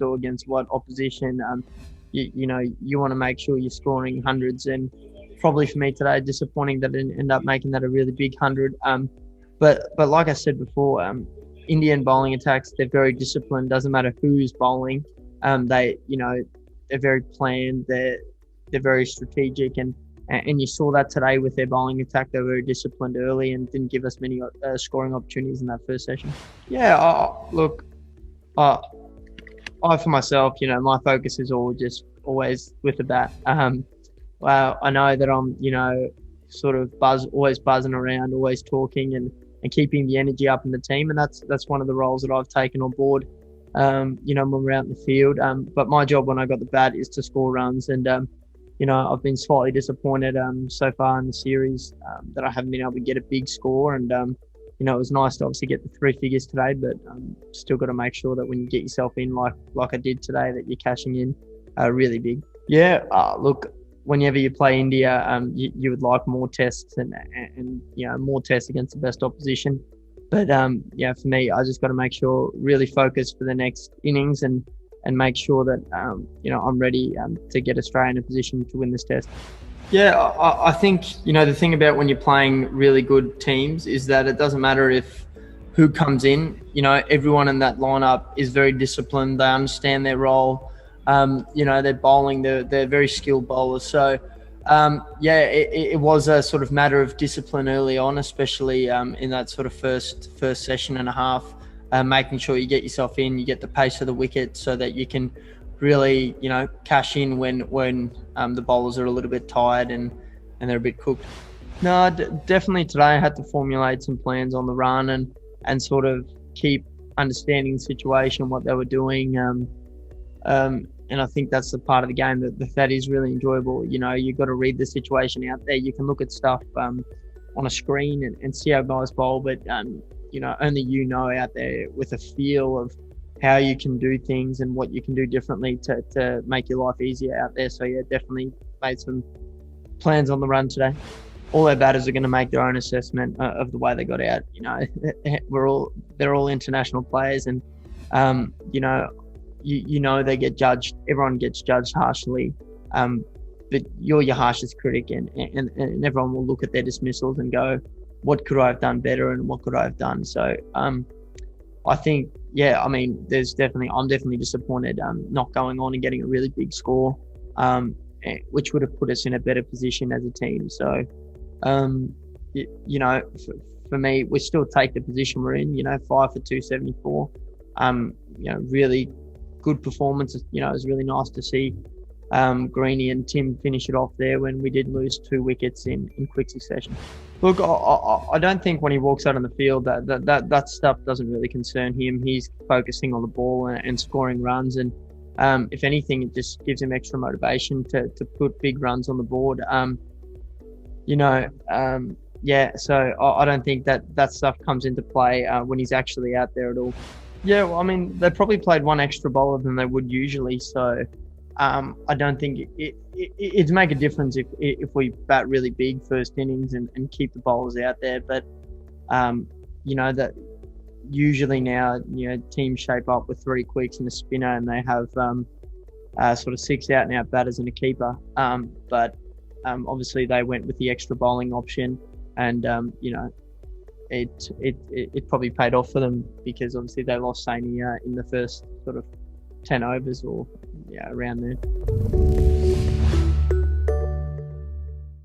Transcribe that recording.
or against what opposition. You want to make sure you're scoring hundreds, and probably for me today, disappointing that I didn't end up making that a really big 100. But like I said before, Indian bowling attacks, they're very disciplined. Doesn't matter who's bowling. They're very planned. They're very strategic, and you saw that today with their bowling attack. They were very disciplined early and didn't give us many scoring opportunities in that first session. Yeah, look, I for myself, my focus is always with the bat. Well, I know that I'm, sort of always buzzing around, always talking and keeping the energy up in the team. And that's one of the roles that I've taken on board, when we're out in the field. But my job when I got the bat is to score runs. And, I've been slightly disappointed so far in the series that I haven't been able to get a big score. And, it was nice to obviously get the 3 figures today, but still got to make sure that when you get yourself in like I did today, that you're cashing in really big. Yeah, look, whenever you play India, you would like more tests and more tests against the best opposition. But for me, I just got to make sure, really focus for the next innings and make sure that I'm ready to get Australia in a position to win this test. Yeah, I think the thing about when you're playing really good teams is that it doesn't matter who comes in. Everyone in that lineup is very disciplined. They understand their role. They're bowling. They're very skilled bowlers. So, it was a sort of matter of discipline early on, especially in that sort of first session and a half, making sure you get yourself in, you get the pace of the wicket so that you can really, cash in when the bowlers are a little bit tired and they're a bit cooked. No, definitely today I had to formulate some plans on the run and sort of keep understanding the situation, what they were doing. And I think that's the part of the game that is really enjoyable. You've got to read the situation out there. You can look at stuff on a screen and see how guys bowl, but only out there with a feel of how you can do things and what you can do differently to make your life easier out there. So yeah, definitely made some plans on the run today. All our batters are going to make their own assessment of the way they got out. They're all international players, and they get judged. Everyone gets judged harshly, but you're your harshest critic, and everyone will look at their dismissals and go, what could I have done better and what could I have done? So I think, I'm definitely disappointed not going on and getting a really big score, which would have put us in a better position as a team. So, for me, we still take the position we're in, 5 for 274. Really good performance. It was really nice to see Greeny and Tim finish it off there when we did lose 2 wickets in quick succession. Look, I don't think when he walks out on the field that stuff doesn't really concern him. He's focusing on the ball and scoring runs, and if anything, it just gives him extra motivation to put big runs on the board. So I don't think that stuff comes into play when he's actually out there at all. Yeah, well, they probably played 1 extra bowler than they would usually, so I don't think it'd make a difference if we bat really big first innings and keep the bowlers out there. But that usually now teams shape up with 3 quicks and a spinner, and they have sort of 6 out and out batters and a keeper. But obviously they went with the extra bowling option, and it probably paid off for them, because obviously they lost Saini in the first sort of 10 overs or around there.